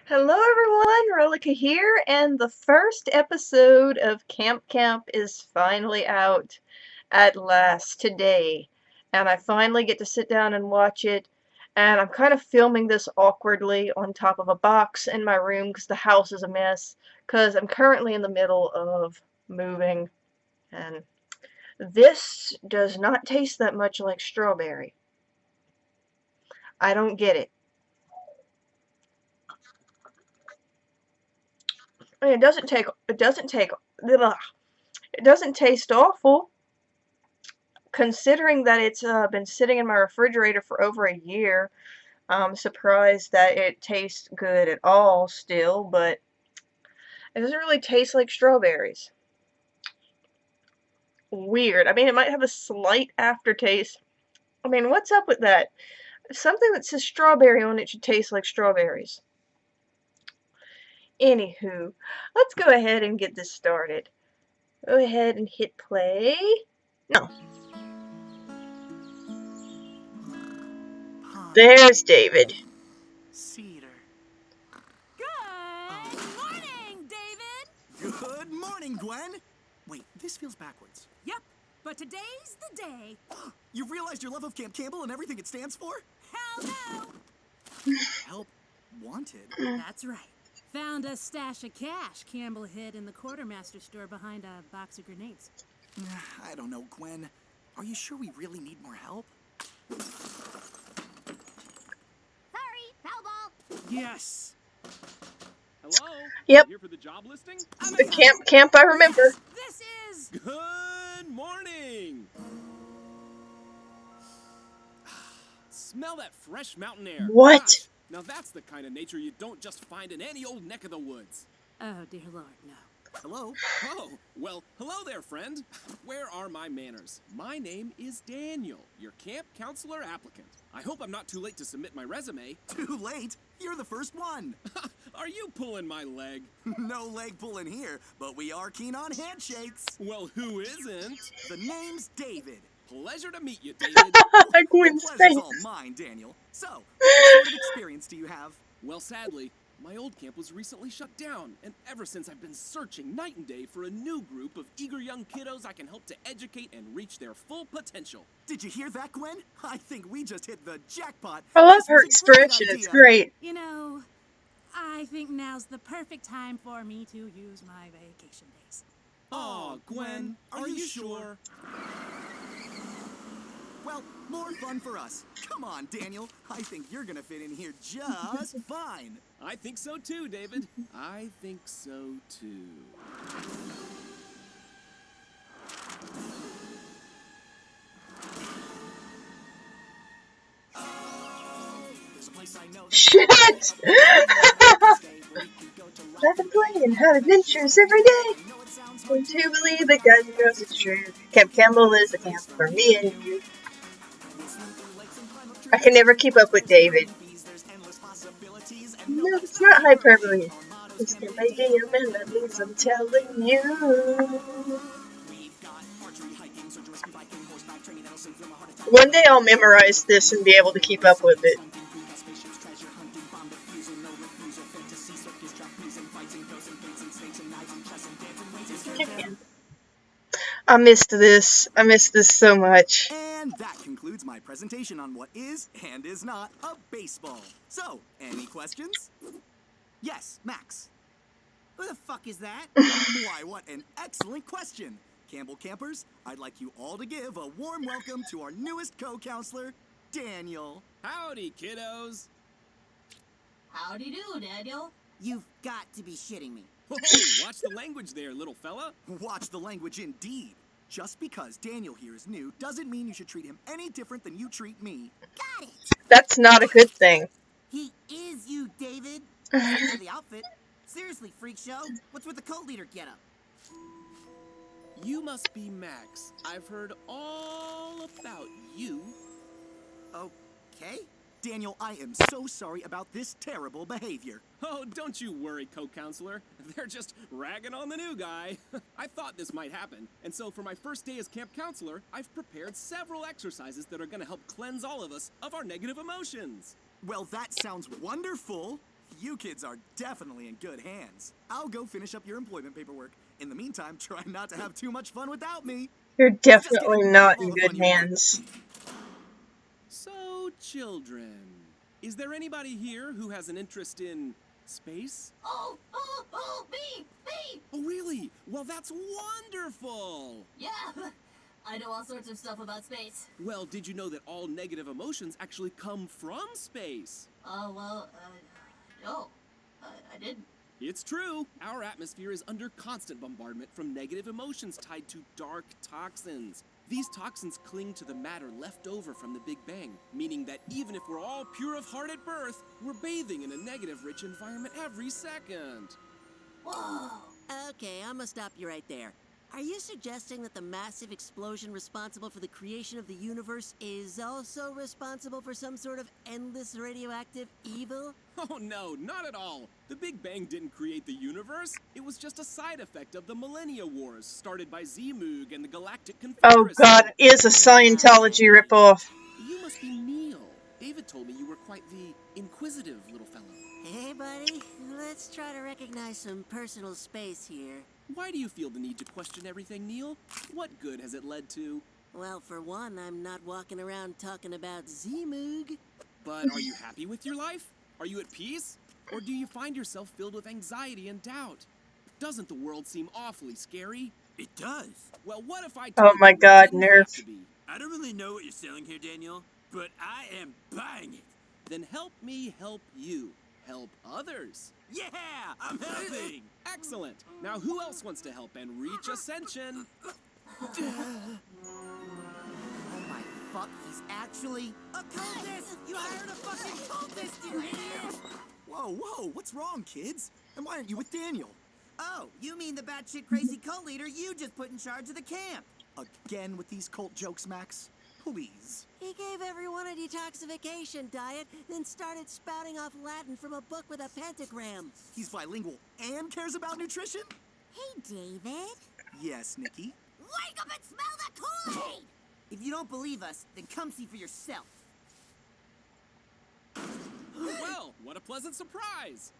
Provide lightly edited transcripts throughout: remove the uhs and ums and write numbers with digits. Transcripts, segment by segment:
Hello everyone, Rolika here, and the first episode of CampCamp is finally out at last today. And I finally get to sit down and watch it, and I'm kind of filming this awkwardly on top of a box in my room because the house is a mess, because I'm currently in the middle of moving, and this does not taste that much like strawberry. I don't get it. I mean, it doesn't taste awful, considering that it's been sitting in my refrigerator for over a year. I'm surprised that it tastes good at all still, but it doesn't really taste like strawberries. Weird. I mean, it might have a slight aftertaste. I mean, what's up with that? Something that says strawberry on it should taste like strawberries. Anywho, let's go ahead and get this started. Go ahead and hit play. No. There's David. Cedar. Good morning, David! Good morning, Gwen! Wait, this feels backwards. Yep, but today's the day. You've realized your love of Camp Campbell and everything it stands for? Hell no! Help wanted. That's right. Found a stash of cash Campbell hid in the quartermaster store behind a box of grenades. I don't know, Gwen. Are you sure we really need more help? Sorry, foul ball. Yes. Hello? Yep. Here for the job listing? The camp I remember. This is... Good morning. Smell that fresh mountain air. What? Gosh, now that's the kind of nature you don't just find in any old neck of the woods. Oh, dear Lord, no. Hello? Oh, well, hello there, friend. Where are my manners? My name is Daniel, your camp counselor applicant. I hope I'm not too late to submit my resume. Too late? You're the first one. Are you pulling my leg? No leg pulling here, but we are keen on handshakes. Well, who isn't? The name's David. Pleasure to meet you, David. Gwen's The pleasure's all face. mine, Daniel. So, what sort of experience do you have? Well, sadly, my old camp was recently shut down, and ever since I've been searching night and day for a new group of eager young kiddos I can help to educate and reach their full potential. Did you hear that, Gwen? I think we just hit the jackpot. I love This her was a great expression. It's idea. great. You know, I think now's the perfect time for me to use my vacation days. Aw, Gwen, are you sure? Well, more fun for us. Come on, Daniel. I think you're gonna fit in here just fine. I think so too, David. I think so too. There's a place I know Shit! I've been playing Hot Adventures every day. Going to believe that guys and girls it's true. Camp Campbell is the camp for me and you. I can never keep up with David. No, it's not hyperbole. It's the idea and that means I'm telling you. One day I'll memorize this and be able to keep up with it. I missed this. I missed this so much. And that concludes my presentation on what is and is not a baseball. So, any questions? Yes, Max. Who the fuck is that? Why, what an excellent question. Campbell Campers, I'd like you all to give a warm welcome to our newest co-counselor, Daniel. Howdy, kiddos. Howdy do, Daniel. You've got to be shitting me. Whoa, watch the language there, little fella. Watch the language indeed. Just because Daniel here is new doesn't mean you should treat him any different than you treat me. Got it. That's not a good thing. He is you, David. Thanks for the outfit. Seriously, freak show. What's with the cult leader getup? You must be Max. I've heard all about you. Okay. Daniel, I am so sorry about this terrible behavior. Oh, don't you worry, co-counselor. They're just ragging on the new guy. I thought this might happen, and so for my first day as camp counselor, I've prepared several exercises that are going to help cleanse all of us of our negative emotions. Well, that sounds wonderful. You kids are definitely in good hands. I'll go finish up your employment paperwork. In the meantime, try not to have too much fun without me. You're Just definitely kidding. not Have all in the good fun you want. hands. So, children, is there anybody here who has an interest in space? Oh, me! Oh, really? Well, that's wonderful! Yeah, I know all sorts of stuff about space. Well, did you know that all negative emotions actually come from space? Oh, well, no, I didn't. It's true. Our atmosphere is under constant bombardment from negative emotions tied to dark toxins. These toxins cling to the matter left over from the Big Bang, meaning that even if we're all pure of heart at birth, we're bathing in a negative-rich environment every second. Whoa. Okay, I'm gonna stop you right there. Are you suggesting that the massive explosion responsible for the creation of the universe is also responsible for some sort of endless radioactive evil? Oh no, not at all. The Big Bang didn't create the universe. It was just a side effect of the Millennia Wars started by Zmoog and the Galactic Oh Confederacy. god, it is a Scientology ripoff. You must be Neil. David told me you were quite the inquisitive little fellow. Hey, buddy, let's try to recognize some personal space here. Why do you feel the need to question everything, Neil? What good has it led to? Well, for one, I'm not walking around talking about Zmoog. But are you happy with your life? Are you at peace? Or do you find yourself filled with anxiety and doubt? Doesn't the world seem awfully scary? It does. Well, what if I Oh told my you it god, didn't Nerf. have to be? I don't really know what you're selling here, Daniel, but I am buying it. Then help me help you. Help others. Yeah, I'm helping. Excellent. Now who else wants to help and reach ascension? Oh my fuck, he's actually a cultist! You hired a fucking cultist, you idiot! Whoa, what's wrong, kids? And why aren't you with Daniel? Oh, you mean the batshit crazy cult leader you just put in charge of the camp? Again with these cult jokes, Max? Please. He gave everyone a detoxification diet, then started spouting off Latin from a book with a pentagram. He's bilingual and cares about nutrition? Hey, David. Yes, Nikki. Wake up and smell the Kool-Aid! If you don't believe us, then come see for yourself. Well, what a pleasant surprise.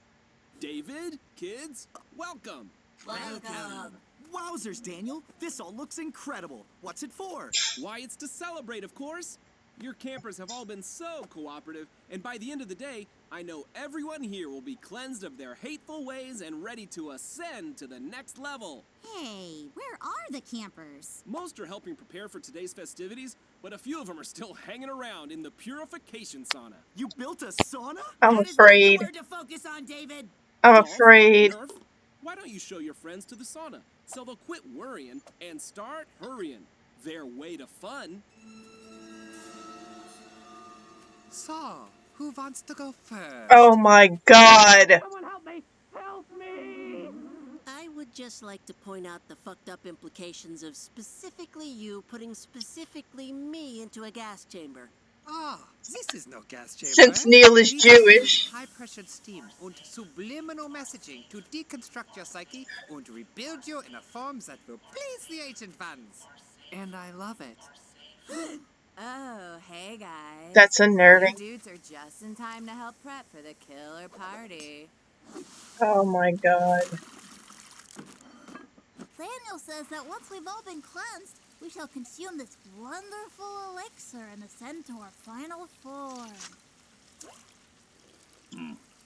David, kids, welcome. Welcome. Wowzers, Daniel. This all looks incredible. What's it for? Why, it's to celebrate, of course. Your campers have all been so cooperative, and by the end of the day, I know everyone here will be cleansed of their hateful ways and ready to ascend to the next level. Hey, where are the campers? Most are helping prepare for today's festivities, but a few of them are still hanging around in the purification sauna. You built a sauna? I'm That is afraid. not the word to focus on, David. I'm Dolph, afraid. Nerf, why don't you show your friends to the sauna so they'll quit worrying and start hurrying? Their way to fun. So, who wants to go first? Oh my god. Someone help me! Help me! I would just like to point out the fucked up implications of specifically you putting specifically me into a gas chamber. Ah, this is no gas chamber. Since Neil is We Jewish. high-pressured steam and subliminal messaging to deconstruct your psyche and rebuild you in a form that will please the ancient ones. And I love it. Oh, hey guys. That's unnerving. You dudes are just in time to help prep for the killer party. Oh my god. Daniel says that once we've all been cleansed, we shall consume this wonderful elixir and ascend to our final form.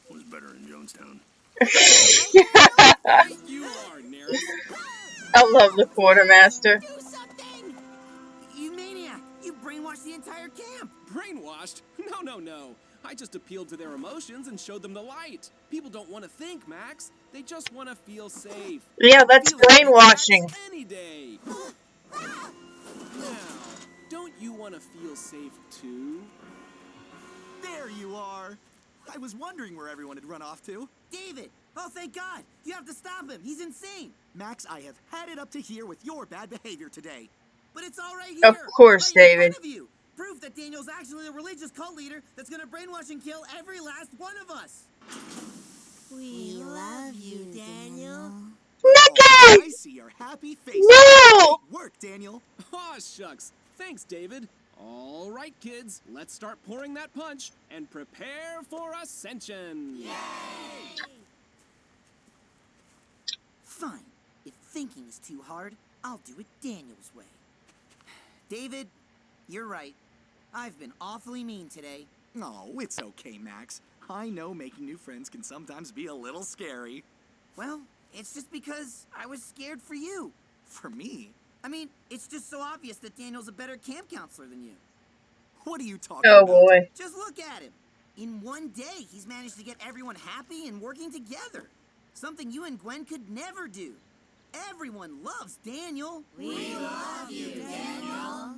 Was better in Jonestown. You are, Neris. I love the quartermaster. Do something! You maniac! You brainwashed the entire camp! Brainwashed? No. I just appealed to their emotions and showed them the light. People don't want to think, Max. They just want to feel safe. Yeah, that's Feel like brainwashing. Max any day. Now, don't you want to feel safe too? There you are. I was wondering where everyone had run off to. David! Oh, thank God! You have to stop him! He's insane! Max, I have had it up to here with your bad behavior today. But it's all right Of here! course, right in David. front of you. Proof that Daniel's actually a religious cult leader that's gonna brainwash and kill every last one of us. We love you, Daniel. Oh, I see your happy face. No! Great work, Daniel. Aw, shucks. Thanks, David. All right, kids, let's start pouring that punch and prepare for ascension. Fine. If thinking is too hard, I'll do it Daniel's way. David, you're right. I've been awfully mean today. Oh, it's okay, Max. I know making new friends can sometimes be a little scary. Well, it's just because I was scared for you. For me? I mean, it's just so obvious that Daniel's a better camp counselor than you. What are you talking Oh about? boy. Just look at him. In one day, he's managed to get everyone happy and working together. Something you and Gwen could never do. Everyone loves Daniel. We love you, Daniel.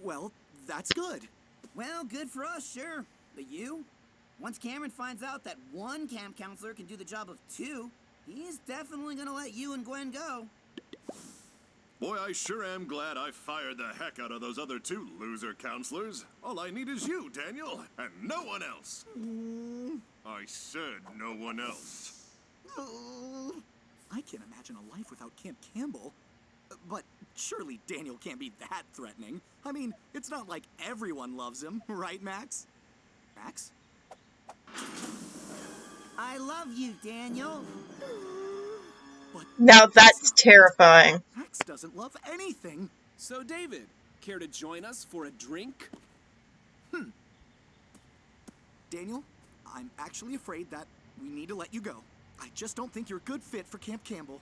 Well, that's good. Well, good for us, sure. But you? Once Cameron finds out that one camp counselor can do the job of two, he's definitely gonna let you and Gwen go. Boy, I sure am glad I fired the heck out of those other two loser counselors. All I need is you, Daniel, and no one else. I said no one else. I can't imagine a life without Camp Campbell. But surely Daniel can't be that threatening. I mean, it's not like everyone loves him, right, Max? Max? I love you, Daniel. But Now that's terrifying. Max doesn't love anything. So, David, care to join us for a drink? Daniel, I'm actually afraid that we need to let you go. I just don't think you're a good fit for Camp Campbell.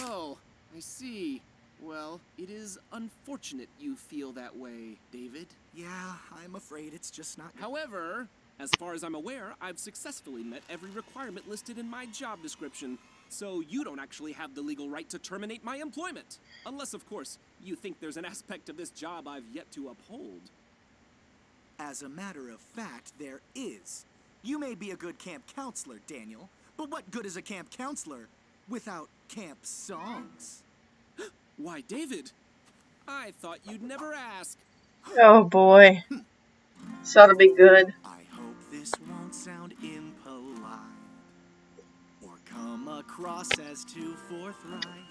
Oh, I see. Well, it is unfortunate you feel that way, David. Yeah, I'm afraid it's just not... However, as far as I'm aware, I've successfully met every requirement listed in my job description, so you don't actually have the legal right to terminate my employment. Unless, of course, you think there's an aspect of this job I've yet to uphold. As a matter of fact, there is. You may be a good camp counselor, Daniel, but what good is a camp counselor without camp songs? Why, David, I thought you'd never ask. Oh boy. This ought to be good. I hope this won't sound impolite or come across as too forthright.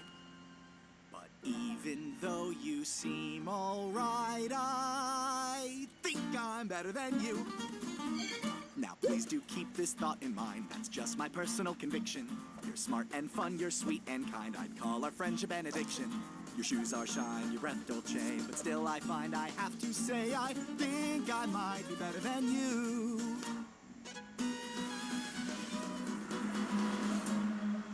But even though you seem alright, I think I'm better than you. Now please do keep this thought in mind, that's just my personal conviction. You're smart and fun, you're sweet and kind, I'd call our friendship an addiction. Your shoes are shine, your breath dolce, but still I find I have to say I think I might be better than you.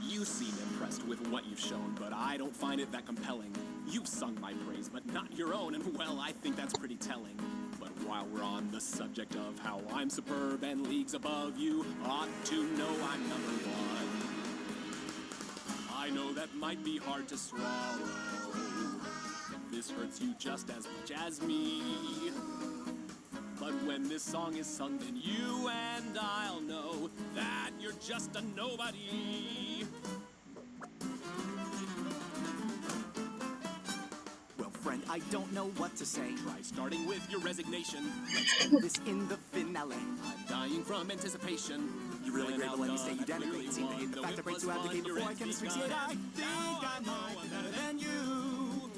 You seem impressed with what you've shown, but I don't find it that compelling. You've sung my praise, but not your own, and well, I think that's pretty telling. But while we're on the subject of how I'm superb and leagues above you, ought to know I'm number one. I know that might be hard to swallow. This hurts you just as much as me. But when this song is sung, then you and I'll know that you're just a nobody. Well, friend, I don't know what to say. Try starting with your resignation. Let's end this in the finale. I'm dying from anticipation. You really Then great, but I'll let me say know you that denigrate. Seem to hate the though fact it I break was to abdicate fun, before I your can asphyxiate. empty I think I might be better than you.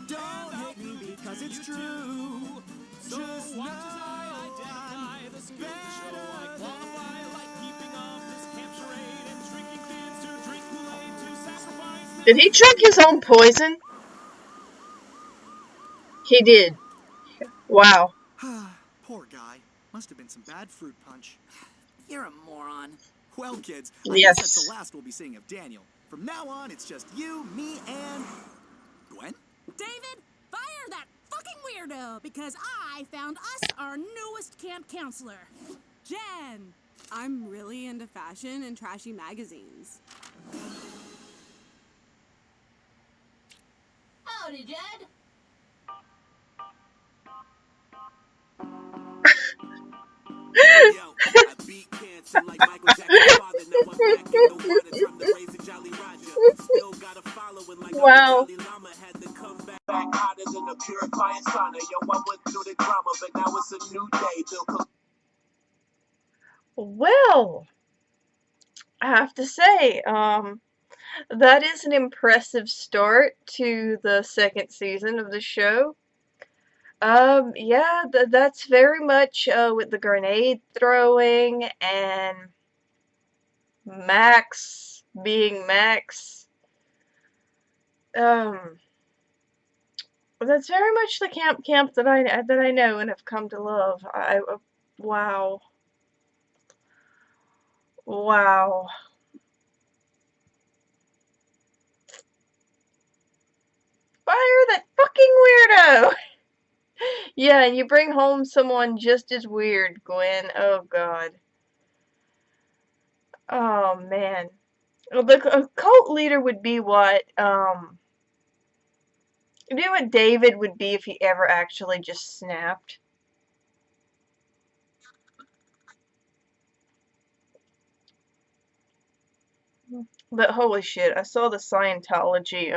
Don't hate me because it's true. So Just watch know as I identify the skills to show I qualify, like keeping up this camp charade and shrinking kids to drink Kool-Aid to sacrifice. Did he drink his own poison? He did. Wow. Poor guy. Must have been some bad fruit punch. You're a moron. Well, kids, I Yes. guess that's the last we'll be seeing of Daniel. From now on, it's just you, me, and... Gwen? David, fire that fucking weirdo, because I found us our newest camp counselor. Jen! I'm really into fashion and trashy magazines. Howdy, Jed. Yo, I beat cancer like Michael Jackson's father. Now I'm back in the water, trying to raise a Jolly Roger. Still got a following like Wow. Jolly Llama had to come back. hotter than a purifying sauna. Yo, I went through the drama, but now it's a new day. Well, I have to say, that is an impressive start to the second season of the show. Yeah, that's very much with the grenade throwing and Max being Max. Um, that's very much the camp that I know and have come to love. Wow, wow. Fire that fucking weirdo! Yeah, and you bring home someone just as weird, Gwen. Oh god. Oh man. Well, the cult leader would be what you know what David would be if he ever actually just snapped. But holy shit, I saw the Scientology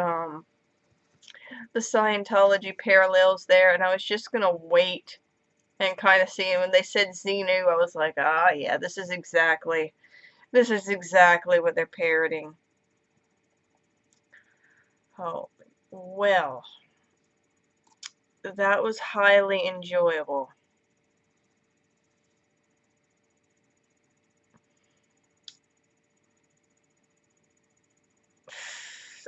parallels there, and I was just gonna wait and kind of see. When they said Xenu, I was like, ah, yeah, this is exactly what they're parroting. Oh, well, that was highly enjoyable.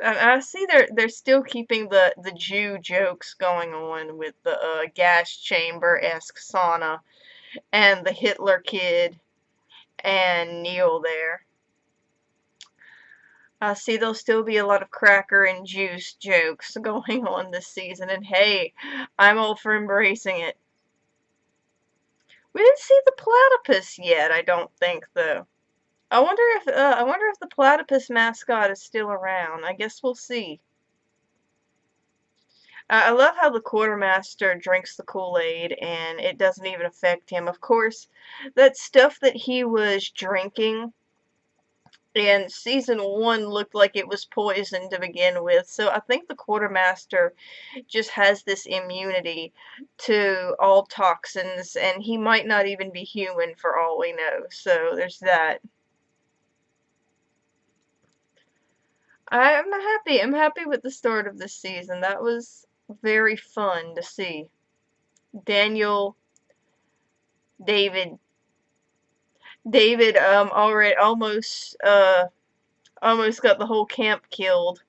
And I see they're still keeping the Jew jokes going on with the gas chamber-esque sauna and the Hitler kid and Neil there. I see there'll still be a lot of cracker and juice jokes going on this season, and hey, I'm all for embracing it. We didn't see the platypus yet, I don't think, though. I wonder if the platypus mascot is still around. I guess we'll see. I love how the quartermaster drinks the Kool-Aid and it doesn't even affect him. Of course, that stuff that he was drinking in season 1 looked like it was poison to begin with. So I think the quartermaster just has this immunity to all toxins, and he might not even be human for all we know. So there's that. I'm happy. I'm happy with the start of this season. That was very fun to see. Daniel, David, already almost got the whole camp killed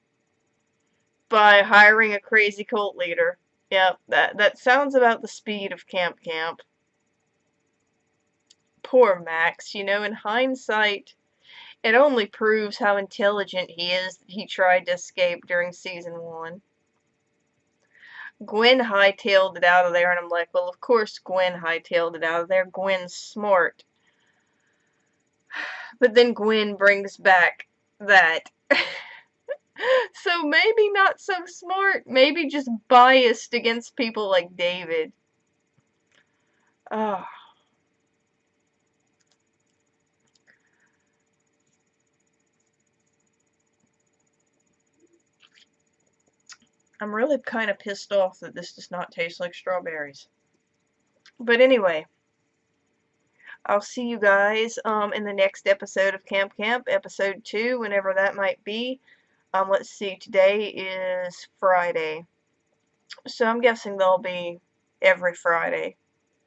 by hiring a crazy cult leader. Yep, that sounds about the speed of CampCamp. Poor Max, you know, in hindsight, it only proves how intelligent he is that he tried to escape during season 1. Gwen hightailed it out of there, and I'm like, well, of course Gwen hightailed it out of there. Gwen's smart. But then Gwen brings back that. So maybe not so smart, maybe just biased against people like David. Oh. I'm really kind of pissed off that this does not taste like strawberries. But anyway, I'll see you guys in the next episode of CampCamp, episode 2, whenever that might be. Let's see, today is Friday. So I'm guessing they'll be every Friday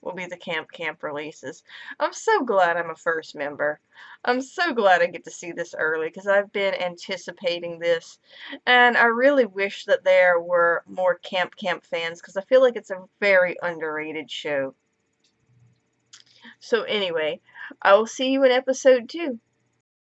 will be the CampCamp releases. I'm so glad I'm a first member. I'm so glad I get to see this early because I've been anticipating this, and I really wish that there were more CampCamp fans because I feel like it's a very underrated show. So anyway, I will see you in episode 2.